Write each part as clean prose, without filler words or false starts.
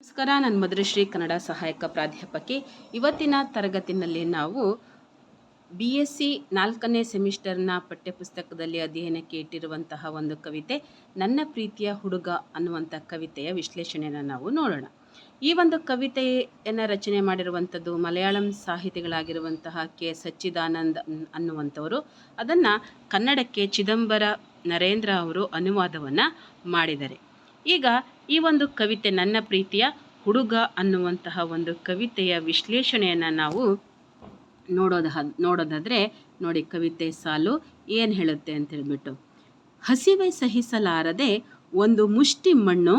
ನಮಸ್ಕಾರ, ನಾನು ಮಧುಶ್ರೀ, ಕನ್ನಡ ಸಹಾಯಕ ಪ್ರಾಧ್ಯಾಪಕಿ. ಇವತ್ತಿನ ತರಗತಿನಲ್ಲಿ ನಾವು BSc 4ನೇ ಸೆಮಿಸ್ಟರ್ನ ಪಠ್ಯಪುಸ್ತಕದಲ್ಲಿ ಅಧ್ಯಯನಕ್ಕೆ ಇಟ್ಟಿರುವಂತಹ ಒಂದು ಕವಿತೆ ನನ್ನ ಪ್ರೀತಿಯ ಹುಡುಗ ಅನ್ನುವಂಥ ಕವಿತೆಯ ವಿಶ್ಲೇಷಣೆಯನ್ನು ನಾವು ನೋಡೋಣ. ಈ ಒಂದು ಕವಿತೆಯನ್ನು ರಚನೆ ಮಾಡಿರುವಂಥದ್ದು ಮಲಯಾಳಂ ಸಾಹಿತಿಗಳಾಗಿರುವಂತಹ ಕೆ ಸಚ್ಚಿದಾನಂದ್ ಅನ್ನುವಂಥವರು. ಅದನ್ನು ಕನ್ನಡಕ್ಕೆ ಚಿದಂಬರ ನರೇಂದ್ರ ಅವರು ಅನುವಾದವನ್ನು ಮಾಡಿದ್ದಾರೆ. ಈಗ ಈ ಒಂದು ಕವಿತೆ ನನ್ನ ಪ್ರೀತಿಯ ಹುಡುಗ ಅನ್ನುವಂತಹ ಒಂದು ಕವಿತೆಯ ವಿಶ್ಲೇಷಣೆಯನ್ನು ನಾವು ನೋಡೋದಾದರೆ ನೋಡಿ, ಕವಿತೆ ಸಾಲು ಏನು ಹೇಳುತ್ತೆ ಅಂತ ಹೇಳ್ಬಿಟ್ಟು, ಹಸಿವೆ ಸಹಿಸಲಾರದೆ ಒಂದು ಮುಷ್ಟಿ ಮಣ್ಣು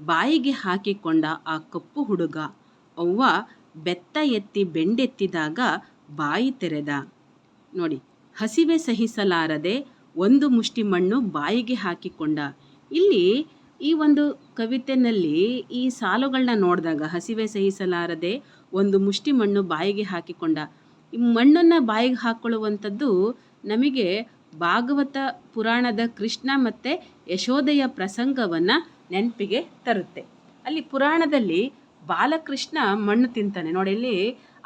ಬಾಯಿಗೆ ಹಾಕಿಕೊಂಡ ಆ ಕಪ್ಪು ಹುಡುಗ, ಅವ್ವ ಬೆತ್ತ ಎತ್ತಿ ಬೆಂಡೆತ್ತಿದಾಗ ಬಾಯಿ ತೆರೆದ. ನೋಡಿ, ಹಸಿವೆ ಸಹಿಸಲಾರದೆ ಒಂದು ಮುಷ್ಟಿ ಮಣ್ಣು ಬಾಯಿಗೆ ಹಾಕಿಕೊಂಡ. ಇಲ್ಲಿ ಈ ಒಂದು ಕವಿತೆಯಲ್ಲಿ ಈ ಸಾಲುಗಳನ್ನ ನೋಡಿದಾಗ ಹಸಿವೆ ಸಹಿಸಲಾರದೆ ಒಂದು ಮುಷ್ಟಿ ಮಣ್ಣು ಬಾಯಿಗೆ ಹಾಕಿಕೊಂಡ, ಈ ಮಣ್ಣನ್ನು ಬಾಯಿಗೆ ಹಾಕ್ಕೊಳ್ಳುವಂಥದ್ದು ನಮಗೆ ಭಾಗವತ ಪುರಾಣದ ಕೃಷ್ಣ ಮತ್ತು ಯಶೋದೆಯ ಪ್ರಸಂಗವನ್ನು ನೆನಪಿಗೆ ತರುತ್ತೆ. ಅಲ್ಲಿ ಪುರಾಣದಲ್ಲಿ ಬಾಲಕೃಷ್ಣ ಮಣ್ಣು ತಿಂತಾನೆ ನೋಡಿ. ಇಲ್ಲಿ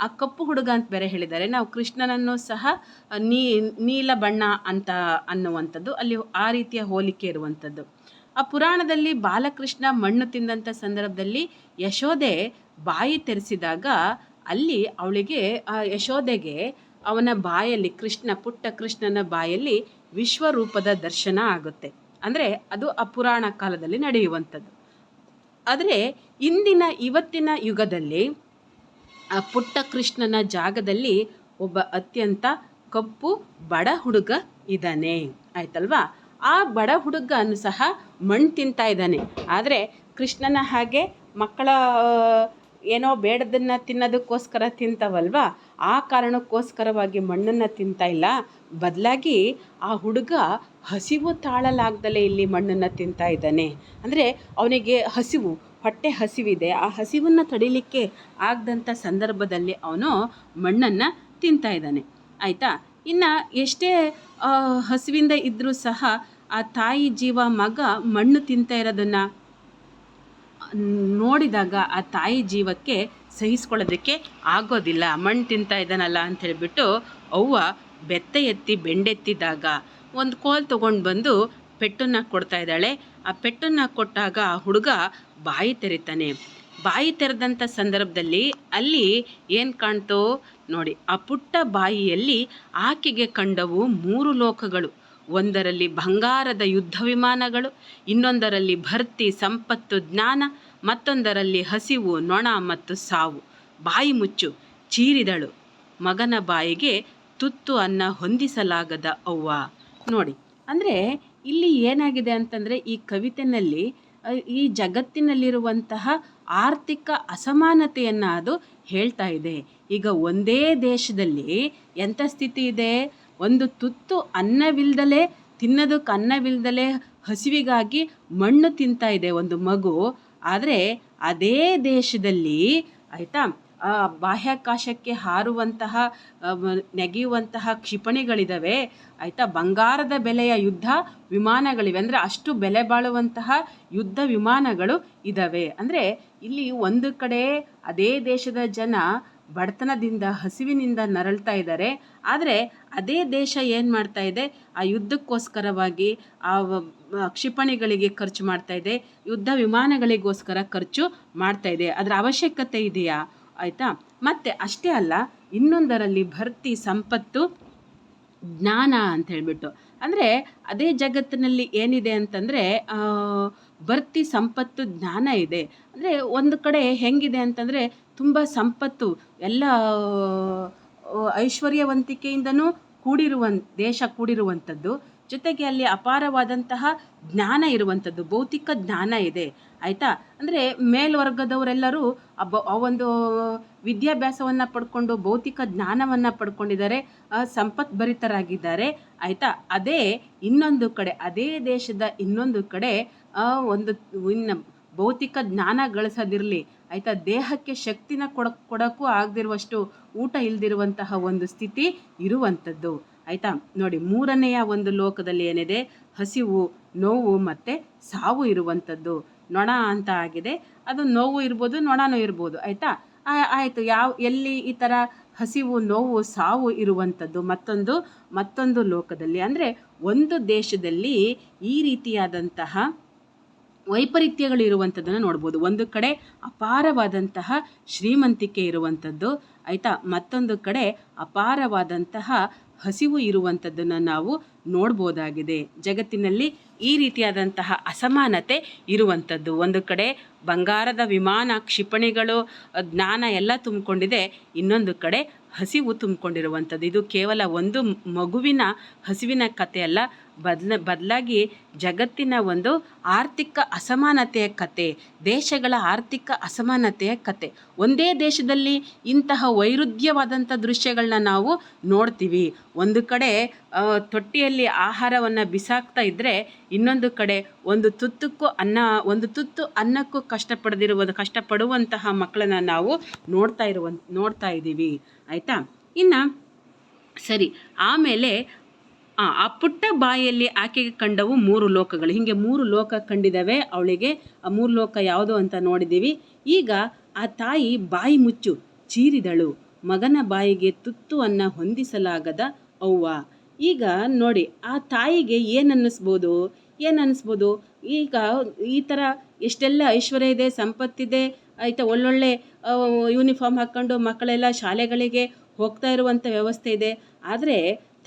ಆ ಕಪ್ಪು ಹುಡುಗ ಅಂತ ಬೇರೆ ಹೇಳಿದ್ದಾರೆ. ನಾವು ಕೃಷ್ಣನನ್ನು ಸಹ ನೀಲ ಬಣ್ಣ ಅಂತ ಅನ್ನುವಂಥದ್ದು ಅಲ್ಲಿ ಆ ರೀತಿಯ ಹೋಲಿಕೆ ಇರುವಂಥದ್ದು. ಆ ಪುರಾಣದಲ್ಲಿ ಬಾಲಕೃಷ್ಣ ಮಣ್ಣು ತಿಂದಂಥ ಸಂದರ್ಭದಲ್ಲಿ ಯಶೋದೆ ಬಾಯಿ ತೆರೆಸಿದಾಗ ಅಲ್ಲಿ ಅವಳಿಗೆ ಆ ಯಶೋದೆಗೆ ಅವನ ಬಾಯಲ್ಲಿ ಪುಟ್ಟ ಕೃಷ್ಣನ ಬಾಯಲ್ಲಿ ವಿಶ್ವರೂಪದ ದರ್ಶನ ಆಗುತ್ತೆ. ಅಂದರೆ ಅದು ಆ ಪುರಾಣ ಕಾಲದಲ್ಲಿ ನಡೆಯುವಂಥದ್ದು. ಆದರೆ ಇವತ್ತಿನ ಯುಗದಲ್ಲಿ ಆ ಪುಟ್ಟ ಕೃಷ್ಣನ ಜಾಗದಲ್ಲಿ ಒಬ್ಬ ಅತ್ಯಂತ ಕಪ್ಪು ಬಡ ಹುಡುಗ ಇದ್ದಾನೆ, ಆಯ್ತಲ್ವಾ? ಆ ಬಡ ಹುಡುಗನು ಸಹ ಮಣ್ಣು ತಿಂತಾ ಇದ್ದಾನೆ. ಆದರೆ ಕೃಷ್ಣನ ಹಾಗೆ ಮಕ್ಕಳ ಏನೋ ಬೇಡದನ್ನು ತಿನ್ನೋದಕ್ಕೋಸ್ಕರ ತಿಂತಾವಲ್ವಾ, ಆ ಕಾರಣಕ್ಕೋಸ್ಕರವಾಗಿ ಮಣ್ಣನ್ನು ತಿಂತಾ ಇಲ್ಲ. ಬದಲಾಗಿ ಆ ಹುಡುಗ ಹಸಿವು ತಾಳಲಾಗ್ದಲೇ ಇಲ್ಲಿ ಮಣ್ಣನ್ನು ತಿಂತಾ ಇದ್ದಾನೆ. ಅಂದರೆ ಅವನಿಗೆ ಹೊಟ್ಟೆ ಹಸಿವಿದೆ. ಆ ಹಸಿವನ್ನು ತಡಿಲಿಕ್ಕೆ ಆಗದಂಥ ಸಂದರ್ಭದಲ್ಲಿ ಅವನು ಮಣ್ಣನ್ನು ತಿಂತಾ ಇದ್ದಾನೆ, ಆಯಿತಾ? ಇನ್ನು ಎಷ್ಟೇ ಹಸಿವಿಂದ ಇದ್ದರೂ ಸಹ ಆ ತಾಯಿ ಜೀವ ಮಗ ಮಣ್ಣು ತಿಂತಾ ಇರೋದನ್ನು ನೋಡಿದಾಗ ಆ ತಾಯಿ ಜೀವಕ್ಕೆ ಸಹಿಸ್ಕೊಳ್ಳೋದಕ್ಕೆ ಆಗೋದಿಲ್ಲ. ಮಣ್ಣು ತಿಂತಾ ಇದ್ದಾನಲ್ಲ ಅಂತ ಹೇಳಿಬಿಟ್ಟು ಅವ್ವ ಬೆತ್ತ ಎತ್ತಿ ಬೆಂಡೆತ್ತಿದಾಗ ಒಂದು ಕೋಲ್ ತೊಗೊಂಡು ಬಂದು ಪೆಟ್ಟನ್ನು ಕೊಡ್ತಾ ಇದ್ದಾಳೆ. ಆ ಪೆಟ್ಟನ್ನು ಕೊಟ್ಟಾಗ ಆ ಹುಡುಗ ಬಾಯಿ ತೆರಿತಾನೆ. ಬಾಯಿ ತೆರೆದಂಥ ಸಂದರ್ಭದಲ್ಲಿ ಅಲ್ಲಿ ಏನು ಕಾಣ್ತೋ ನೋಡಿ, ಆ ಪುಟ್ಟ ಬಾಯಿಯಲ್ಲಿ ಆಕೆಗೆ ಕಂಡವು 3 ಲೋಕಗಳು. ಒಂದರಲ್ಲಿ ಬಂಗಾರದ ಯುದ್ಧ ವಿಮಾನಗಳು, ಇನ್ನೊಂದರಲ್ಲಿ ಭರ್ತಿ ಸಂಪತ್ತು ಜ್ಞಾನ, ಮತ್ತೊಂದರಲ್ಲಿ ಹಸಿವು ನೊಣ ಮತ್ತು ಸಾವು. ಬಾಯಿ ಮುಚ್ಚು ಚೀರಿದಳು ಮಗನ ಬಾಯಿಗೆ ತುತ್ತು ಅನ್ನ ಹೊಂದಿಸಲಾಗದ ಅವ್ವ. ನೋಡಿ, ಅಂದರೆ ಇಲ್ಲಿ ಏನಾಗಿದೆ ಅಂತಂದರೆ ಈ ಕವಿತೆಯಲ್ಲಿ ಈ ಜಗತ್ತಿನಲ್ಲಿರುವಂತಹ ಆರ್ಥಿಕ ಅಸಮಾನತೆಯನ್ನು ಅದು ಹೇಳ್ತಾ ಇದೆ. ಈಗ ಒಂದೇ ದೇಶದಲ್ಲಿ ಎಂಥ ಸ್ಥಿತಿ ಇದೆ, ಒಂದು ತುತ್ತು ಅನ್ನವಿಲ್ದಲೇ ತಿನ್ನೋದಕ್ಕೆ ಅನ್ನವಿಲ್ದಲೇ ಹಸಿವಿಗಾಗಿ ಮಣ್ಣು ತಿಂತಾ ಇದೆ ಒಂದು ಮಗು. ಆದರೆ ಅದೇ ದೇಶದಲ್ಲಿ ಆಯಿತಾ ಬಾಹ್ಯಾಕಾಶಕ್ಕೆ ಹಾರುವಂತಹ ನೆಗೆಯುವಂತಹ ಕ್ಷಿಪಣಿಗಳಿದ್ದಾವೆ, ಆಯಿತಾ? ಬಂಗಾರದ ಬೆಲೆಯ ಯುದ್ಧ ವಿಮಾನಗಳಿವೆ. ಅಂದರೆ ಅಷ್ಟು ಬೆಲೆ ಬಾಳುವಂತಹ ಯುದ್ಧ ವಿಮಾನಗಳು ಇದ್ದಾವೆ. ಅಂದರೆ ಇಲ್ಲಿ ಒಂದು ಕಡೆ ಅದೇ ದೇಶದ ಜನ ಬಡತನದಿಂದ ಹಸಿವಿನಿಂದ ನರಳ್ತಾ ಇದ್ದಾರೆ. ಆದರೆ ಅದೇ ದೇಶ ಏನು ಮಾಡ್ತಾ ಇದೆ, ಆ ಯುದ್ಧಕ್ಕೋಸ್ಕರವಾಗಿ ಆ ಕ್ಷಿಪಣಿಗಳಿಗೆ ಖರ್ಚು ಮಾಡ್ತಾ ಇದೆ, ಯುದ್ಧ ವಿಮಾನಗಳಿಗೋಸ್ಕರ ಖರ್ಚು ಮಾಡ್ತಾ ಇದೆ. ಅದರ ಅವಶ್ಯಕತೆ ಇದೆಯಾ, ಆಯಿತಾ? ಮತ್ತು ಅಷ್ಟೇ ಅಲ್ಲ, ಇನ್ನೊಂದರಲ್ಲಿ ಭರ್ತಿ ಸಂಪತ್ತು ಜ್ಞಾನ ಅಂತ ಹೇಳ್ಬಿಟ್ಟು, ಅಂದರೆ ಅದೇ ಜಗತ್ತಿನಲ್ಲಿ ಏನಿದೆ ಅಂತಂದರೆ ಭರ್ತಿ ಸಂಪತ್ತು ಜ್ಞಾನ ಇದೆ. ಅಂದರೆ ಒಂದು ಕಡೆ ಹೆಂಗಿದೆ ಅಂತಂದರೆ ತುಂಬ ಸಂಪತ್ತು ಎಲ್ಲ ಐಶ್ವರ್ಯವಂತಿಕೆಯಿಂದನೂ ದೇಶ ಕೂಡಿರುವಂಥದ್ದು, ಜೊತೆಗೆ ಅಲ್ಲಿ ಅಪಾರವಾದಂತಹ ಜ್ಞಾನ ಇರುವಂಥದ್ದು, ಭೌತಿಕ ಜ್ಞಾನ ಇದೆ, ಆಯಿತಾ? ಅಂದರೆ ಮೇಲ್ವರ್ಗದವರೆಲ್ಲರೂ ಆ ಒಂದು ವಿದ್ಯಾಭ್ಯಾಸವನ್ನು ಪಡ್ಕೊಂಡು ಭೌತಿಕ ಜ್ಞಾನವನ್ನು ಪಡ್ಕೊಂಡಿದ್ದಾರೆ, ಸಂಪತ್ಭರಿತರಾಗಿದ್ದಾರೆ, ಆಯಿತಾ? ಅದೇ ದೇಶದ ಇನ್ನೊಂದು ಕಡೆ ಒಂದು ಭೌತಿಕ ಜ್ಞಾನ ಗಳಿಸೋದಿರಲಿ, ಆಯಿತಾ, ದೇಹಕ್ಕೆ ಶಕ್ತಿನ ಕೊಡೋಕ್ಕೂ ಆಗದಿರುವಷ್ಟು ಊಟ ಇಲ್ದಿರುವಂತಹ ಒಂದು ಸ್ಥಿತಿ ಇರುವಂಥದ್ದು, ಆಯಿತಾ? ನೋಡಿ, 3ನೆಯ ಒಂದು ಲೋಕದಲ್ಲಿ ಏನಿದೆ, ಹಸಿವು ನೋವು ಮತ್ತು ಸಾವು ಇರುವಂಥದ್ದು. ನೊಣ ಅಂತ ಆಗಿದೆ. ಅದು ನೋವು ಇರ್ಬೋದು, ನೊಣನೂ ಇರ್ಬೋದು. ಆಯಿತಾ, ಆಯಿತು. ಎಲ್ಲಿ ಈ ಥರ ಹಸಿವು, ನೋವು, ಸಾವು ಇರುವಂಥದ್ದು ಮತ್ತೊಂದು ಲೋಕದಲ್ಲಿ, ಅಂದರೆ ಒಂದು ದೇಶದಲ್ಲಿ ಈ ರೀತಿಯಾದಂತಹ ವೈಪರೀತ್ಯಗಳು ಇರುವಂಥದ್ದನ್ನು ನೋಡ್ಬೋದು. ಒಂದು ಕಡೆ ಅಪಾರವಾದಂತಹ ಶ್ರೀಮಂತಿಕೆ ಇರುವಂಥದ್ದು, ಆಯಿತಾ, ಮತ್ತೊಂದು ಕಡೆ ಅಪಾರವಾದಂತಹ ಹಸಿವು ಇರುವಂಥದ್ದನ್ನು ನಾವು ನೋಡ್ಬೋದಾಗಿದೆ. ಜಗತ್ತಿನಲ್ಲಿ ಈ ರೀತಿಯಾದಂತಹ ಅಸಮಾನತೆ ಇರುವಂಥದ್ದು. ಒಂದು ಕಡೆ ಬಂಗಾರದ ವಿಮಾನ, ಕ್ಷಿಪಣಿಗಳು, ಜ್ಞಾನ ಎಲ್ಲ ತುಂಬಿಕೊಂಡಿದೆ, ಇನ್ನೊಂದು ಕಡೆ ಹಸಿವು ತುಂಬಿಕೊಂಡಿರುವಂಥದ್ದು. ಇದು ಕೇವಲ ಒಂದು ಮಗುವಿನ ಹಸಿವಿನ ಕಥೆಯಲ್ಲ, ಬದಲಾಗಿ ಜಗತ್ತಿನ ಒಂದು ಆರ್ಥಿಕ ಅಸಮಾನತೆಯ ಕತೆ, ದೇಶಗಳ ಆರ್ಥಿಕ ಅಸಮಾನತೆಯ ಕತೆ. ಒಂದೇ ದೇಶದಲ್ಲಿ ಇಂತಹ ವೈರುಧ್ಯವಾದಂಥ ದೃಶ್ಯಗಳನ್ನ ನಾವು ನೋಡ್ತೀವಿ. ಒಂದು ಕಡೆ ತೊಟ್ಟಿಯಲ್ಲಿ ಆಹಾರವನ್ನು ಬಿಸಾಕ್ತಾ ಇದ್ದರೆ, ಇನ್ನೊಂದು ಕಡೆ ಒಂದು ತುತ್ತು ಅನ್ನಕ್ಕೂ ಕಷ್ಟಪಡುವಂತಹ ಮಕ್ಕಳನ್ನು ನಾವು ನೋಡ್ತಾ ಇದ್ದೀವಿ. ಆಯಿತಾ, ಇನ್ನು ಸರಿ, ಆಮೇಲೆ ಆ ಪುಟ್ಟ ಬಾಯಲ್ಲಿ ಆಕೆಗೆ ಕಂಡವು 3 ಲೋಕಗಳು. ಹೀಗೆ 3 ಲೋಕ ಕಂಡಿದ್ದಾವೆ ಅವಳಿಗೆ. ಆ 3 ಲೋಕ ಯಾವುದು ಅಂತ ನೋಡಿದ್ದೀವಿ. ಈಗ ಆ ತಾಯಿ ಬಾಯಿ ಮುಚ್ಚು ಚೀರಿದಳು, ಮಗನ ಬಾಯಿಗೆ ತುತ್ತು ಅನ್ನ ಹೊಂದಿಸಲಾಗದ ಅವ್ವ. ಈಗ ನೋಡಿ, ಆ ತಾಯಿಗೆ ಏನನ್ನಿಸ್ಬೋದು? ಈಗ ಈ ಥರ ಎಷ್ಟೆಲ್ಲ ಐಶ್ವರ್ಯ ಇದೆ, ಸಂಪತ್ತಿದೆ, ಆಯಿತಾ, ಒಳ್ಳೊಳ್ಳೆ ಯೂನಿಫಾರ್ಮ್ ಹಾಕ್ಕೊಂಡು ಮಕ್ಕಳೆಲ್ಲ ಶಾಲೆಗಳಿಗೆ ಹೋಗ್ತಾ ಇರುವಂಥ ವ್ಯವಸ್ಥೆ ಇದೆ. ಆದರೆ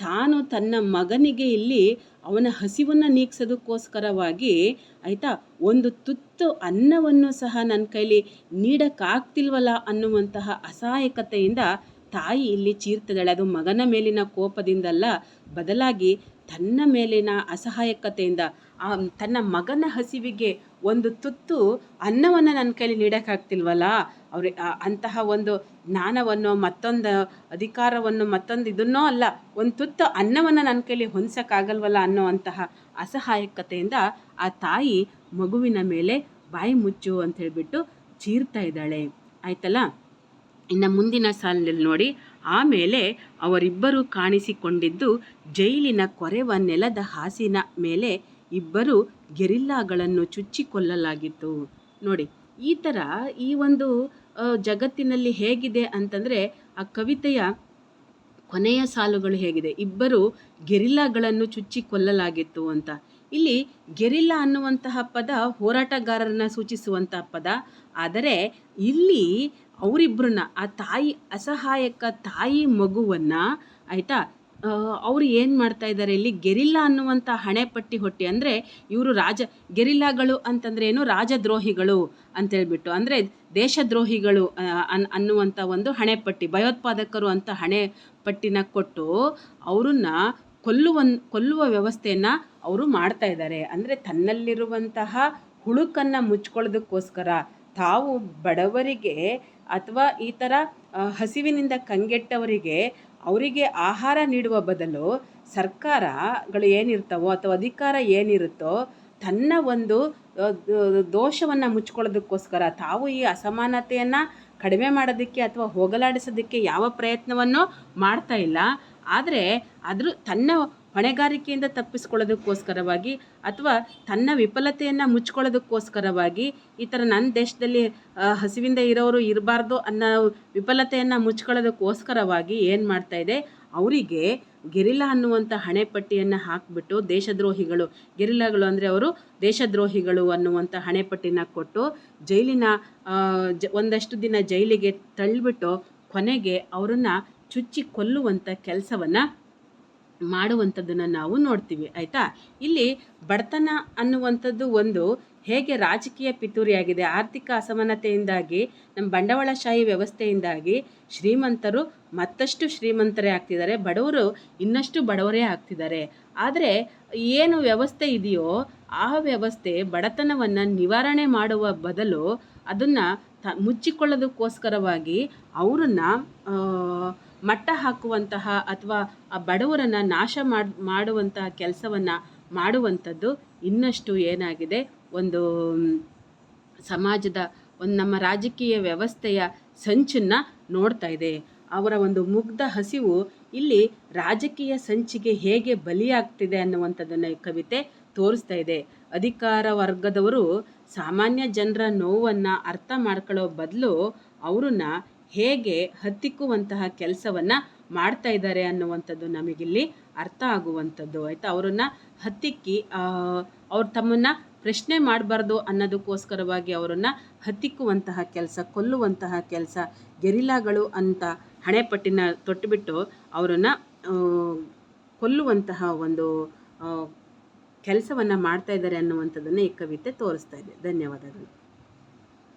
ತಾನು ತನ್ನ ಮಗನಿಗೆ ಇಲ್ಲಿ ಅವನ ಹಸಿವನ್ನು ನೀಗ್ಸೋದಕ್ಕೋಸ್ಕರವಾಗಿ, ಆಯಿತಾ, ಒಂದು ತುತ್ತು ಅನ್ನವನ್ನು ಸಹ ನನ್ನ ಕೈಲಿ ನೀಡೋಕ್ಕಾಗ್ತಿಲ್ವಲ್ಲ ಅನ್ನುವಂತಹ ಅಸಹಾಯಕತೆಯಿಂದ ತಾಯಿ ಇಲ್ಲಿ ಚೀರ್ತಿದ್ದಾಳೆ. ಅದು ಮಗನ ಮೇಲಿನ ಕೋಪದಿಂದಲ್ಲ, ಬದಲಾಗಿ ತನ್ನ ಮೇಲಿನ ಅಸಹಾಯಕತೆಯಿಂದ, ತನ್ನ ಮಗನ ಹಸಿವಿಗೆ ಒಂದು ತುತ್ತು ಅನ್ನವನ್ನು ನನ್ನ ಕೈಲಿ ನೀಡೋಕ್ಕಾಗ್ತಿಲ್ವಲ್ಲ, ಅಂತಹ ಒಂದು ಜ್ಞಾನವನ್ನು, ಮತ್ತೊಂದು ಅಧಿಕಾರವನ್ನು, ಮತ್ತೊಂದು ಇದನ್ನೋ ಅಲ್ಲ, ಒಂದು ತುತ್ತು ಅನ್ನವನ್ನು ನನ್ನ ಕೈಲಿ ಹೊಂದಿಸೋಕ್ಕಾಗಲ್ವಲ್ಲ ಅನ್ನೋವಂತಹ ಅಸಹಾಯಕತೆಯಿಂದ ಆ ತಾಯಿ ಮಗುವಿನ ಮೇಲೆ ಬಾಯಿ ಮುಚ್ಚು ಅಂತ ಹೇಳಿಬಿಟ್ಟು ಚೀರ್ತಾ ಇದ್ದಾಳೆ. ಆಯ್ತಲ್ಲ. ಇನ್ನು ಮುಂದಿನ ಸಾಲಿನಲ್ಲಿ ನೋಡಿ, ಆಮೇಲೆ ಅವರಿಬ್ಬರು ಕಾಣಿಸಿಕೊಂಡಿದ್ದು ಜೈಲಿನ ಕೊರೆವ ನೆಲದ ಹಾಸಿನ ಮೇಲೆ ಇಬ್ಬರು ಗೆರಿಲ್ಲಾಗಳನ್ನು ಚುಚ್ಚಿಕೊಳ್ಳಲಾಗಿತ್ತು. ನೋಡಿ, ಈ ಥರ ಈ ಒಂದು ಜಗತ್ತಿನಲ್ಲಿ ಹೇಗಿದೆ ಅಂತಂದರೆ, ಆ ಕವಿತೆಯ ಕೊನೆಯ ಸಾಲುಗಳು ಹೇಗಿದೆ, ಇಬ್ಬರು ಗೆರಿಲ್ಲಾಗಳನ್ನು ಚುಚ್ಚಿಕೊಳ್ಳಲಾಗಿತ್ತು ಅಂತ. ಇಲ್ಲಿ ಗೆರಿಲ್ಲಾ ಅನ್ನುವಂತಹ ಪದ ಹೋರಾಟಗಾರರನ್ನ ಸೂಚಿಸುವಂತಹ ಪದ. ಆದರೆ ಇಲ್ಲಿ ಅವರಿಬ್ಬರನ್ನ, ಆ ತಾಯಿ, ಅಸಹಾಯಕ ತಾಯಿ ಮಗುವನ್ನು, ಆಯಿತಾ, ಅವರು ಏನು ಮಾಡ್ತಾ ಇದ್ದಾರೆ ಇಲ್ಲಿ, ಗೆರಿಲ್ಲಾ ಅನ್ನುವಂಥ ಹಣೆಪಟ್ಟಿ ಹೊಟ್ಟಿ, ಅಂದರೆ ಇವರು ಗೆರಿಲ್ಲಾಗಳು ಅಂತಂದರೆ ಏನು, ರಾಜದ್ರೋಹಿಗಳು ಅಂತೇಳ್ಬಿಟ್ಟು, ಅಂದರೆ ದೇಶದ್ರೋಹಿಗಳು ಅನ್ನುವಂಥ ಒಂದು ಹಣೆಪಟ್ಟಿ, ಭಯೋತ್ಪಾದಕರು ಅಂತ ಹಣೆಪಟ್ಟಿನ ಕೊಟ್ಟು ಅವರನ್ನ ಕೊಲ್ಲುವ ವ್ಯವಸ್ಥೆಯನ್ನು ಅವರು ಮಾಡ್ತಾ ಇದ್ದಾರೆ. ಅಂದರೆ ತನ್ನಲ್ಲಿರುವಂತಹ ಹುಳುಕನ್ನು ಮುಚ್ಕೊಳ್ಳೋದಕ್ಕೋಸ್ಕರ ತಾವು ಬಡವರಿಗೆ ಅಥವಾ ಈ ಥರ ಹಸಿವಿನಿಂದ ಕಂಗೆಟ್ಟವರಿಗೆ ಅವರಿಗೆ ಆಹಾರ ನೀಡುವ ಬದಲು ಸರ್ಕಾರಗಳು ಏನಿರ್ತಾವೋ ಅಥವಾ ಅಧಿಕಾರ ಏನಿರುತ್ತೋ ತನ್ನ ಒಂದು ದೋಷವನ್ನು ಮುಚ್ಕೊಳ್ಳೋದಕ್ಕೋಸ್ಕರ ತಾವು ಈ ಅಸಮಾನತೆಯನ್ನು ಕಡಿಮೆ ಮಾಡೋದಕ್ಕೆ ಅಥವಾ ಹೋಗಲಾಡಿಸೋದಕ್ಕೆ ಯಾವ ಪ್ರಯತ್ನವನ್ನು ಮಾಡ್ತಾ ಇಲ್ಲ. ಆದರೆ ತನ್ನ ಹೊಣೆಗಾರಿಕೆಯಿಂದ ತಪ್ಪಿಸ್ಕೊಳ್ಳೋದಕ್ಕೋಸ್ಕರವಾಗಿ ಅಥವಾ ತನ್ನ ವಿಫಲತೆಯನ್ನು ಮುಚ್ಕೊಳ್ಳೋದಕ್ಕೋಸ್ಕರವಾಗಿ ಈ ಥರ ನನ್ನ ದೇಶದಲ್ಲಿ ಹಸಿವಿಂದ ಇರೋರು ಇರಬಾರ್ದು ಅನ್ನೋ ವಿಫಲತೆಯನ್ನು ಮುಚ್ಕೊಳ್ಳೋದಕ್ಕೋಸ್ಕರವಾಗಿ ಏನು ಮಾಡ್ತಾ ಇದೆ, ಅವರಿಗೆ ಗೆರಿಲ್ಲಾ ಅನ್ನುವಂಥ ಹಣೆಪಟ್ಟಿಯನ್ನು ಹಾಕಿಬಿಟ್ಟು ದೇಶದ್ರೋಹಿಗಳು, ಗೆರಿಲ್ಲಾಗಳು ಅಂದರೆ ಅವರು ದೇಶದ್ರೋಹಿಗಳು ಅನ್ನುವಂಥ ಹಣೆಪಟ್ಟಿನ ಕೊಟ್ಟು ಜೈಲಿನ ಒಂದಷ್ಟು ದಿನ ಜೈಲಿಗೆ ತಳ್ಳಿಬಿಟ್ಟು ಕೊನೆಗೆ ಅವರನ್ನು ಚುಚ್ಚಿ ಕೊಲ್ಲುವಂಥ ಕೆಲಸವನ್ನು ಮಾಡುವಂಥದ್ದನ್ನು ನಾವು ನೋಡ್ತೀವಿ. ಆಯಿತಾ, ಇಲ್ಲಿ ಬಡತನ ಅನ್ನುವಂಥದ್ದು ಒಂದು ಹೇಗೆ ರಾಜಕೀಯ ಪಿತೂರಿಯಾಗಿದೆ, ಆರ್ಥಿಕ ಅಸಮಾನತೆಯಿಂದಾಗಿ, ನಮ್ಮ ಬಂಡವಾಳಶಾಹಿ ವ್ಯವಸ್ಥೆಯಿಂದಾಗಿ ಶ್ರೀಮಂತರು ಮತ್ತಷ್ಟು ಶ್ರೀಮಂತರೇ ಆಗ್ತಿದ್ದಾರೆ, ಬಡವರು ಇನ್ನಷ್ಟು ಬಡವರೇ ಆಗ್ತಿದ್ದಾರೆ. ಆದರೆ ಏನು ವ್ಯವಸ್ಥೆ ಇದೆಯೋ ಆ ವ್ಯವಸ್ಥೆ ಬಡತನವನ್ನು ನಿವಾರಣೆ ಮಾಡುವ ಬದಲು ಅದನ್ನು ಮುಚ್ಚಿಕೊಳ್ಳೋದಕ್ಕೋಸ್ಕರವಾಗಿ ಅವರನ್ನು ಮಟ್ಟ ಹಾಕುವಂತಹ ಅಥವಾ ಆ ಬಡವರನ್ನು ನಾಶ ಮಾಡುವಂತಹ ಕೆಲಸವನ್ನು ಮಾಡುವಂಥದ್ದು ಇನ್ನಷ್ಟು ಏನಾಗಿದೆ, ಒಂದು ಸಮಾಜದ ನಮ್ಮ ರಾಜಕೀಯ ವ್ಯವಸ್ಥೆಯ ಸಂಚನ್ನು ನೋಡ್ತಾ ಇದೆ. ಅವರ ಒಂದು ಮುಗ್ಧ ಹಸಿವು ಇಲ್ಲಿ ರಾಜಕೀಯ ಸಂಚಿಗೆ ಹೇಗೆ ಬಲಿಯಾಗ್ತಿದೆ ಅನ್ನುವಂಥದ್ದನ್ನು ಕವಿತೆ ತೋರಿಸ್ತಾ ಇದೆ. ಅಧಿಕಾರ ವರ್ಗದವರು ಸಾಮಾನ್ಯ ಜನರ ನೋವನ್ನು ಅರ್ಥ ಮಾಡ್ಕೊಳ್ಳೋ ಬದಲು ಅವ್ರನ್ನ ಹೇಗೆ ಹತ್ತಿಕ್ಕುವಂತಹ ಕೆಲಸವನ್ನು ಮಾಡ್ತಾ ಇದ್ದಾರೆ ಅನ್ನುವಂಥದ್ದು ನಮಗಿಲ್ಲಿ ಅರ್ಥ ಆಗುವಂಥದ್ದು ಆಯಿತಾ. ಅವರನ್ನು ಹತ್ತಿಕ್ಕಿ ಅವ್ರು ತಮ್ಮನ್ನು ಪ್ರಶ್ನೆ ಮಾಡಬಾರ್ದು ಅನ್ನೋದಕ್ಕೋಸ್ಕರವಾಗಿ ಅವರನ್ನು ಹತ್ತಿಕ್ಕುವಂತಹ ಕೆಲಸ, ಕೊಲ್ಲುವಂತಹ ಕೆಲಸ, ಗೆರಿಲಾಗಳು ಅಂತ ಹಣೆಪಟ್ಟಿನ ತೊಟ್ಟುಬಿಟ್ಟು ಅವರನ್ನು ಕೊಲ್ಲುವಂತಹ ಒಂದು ಕೆಲಸವನ್ನು ಮಾಡ್ತಾ ಇದ್ದಾರೆ ಅನ್ನುವಂಥದ್ದನ್ನು ಈ ಕವಿತೆ ತೋರಿಸ್ತಾ ಇದೆ. ಧನ್ಯವಾದಗಳು.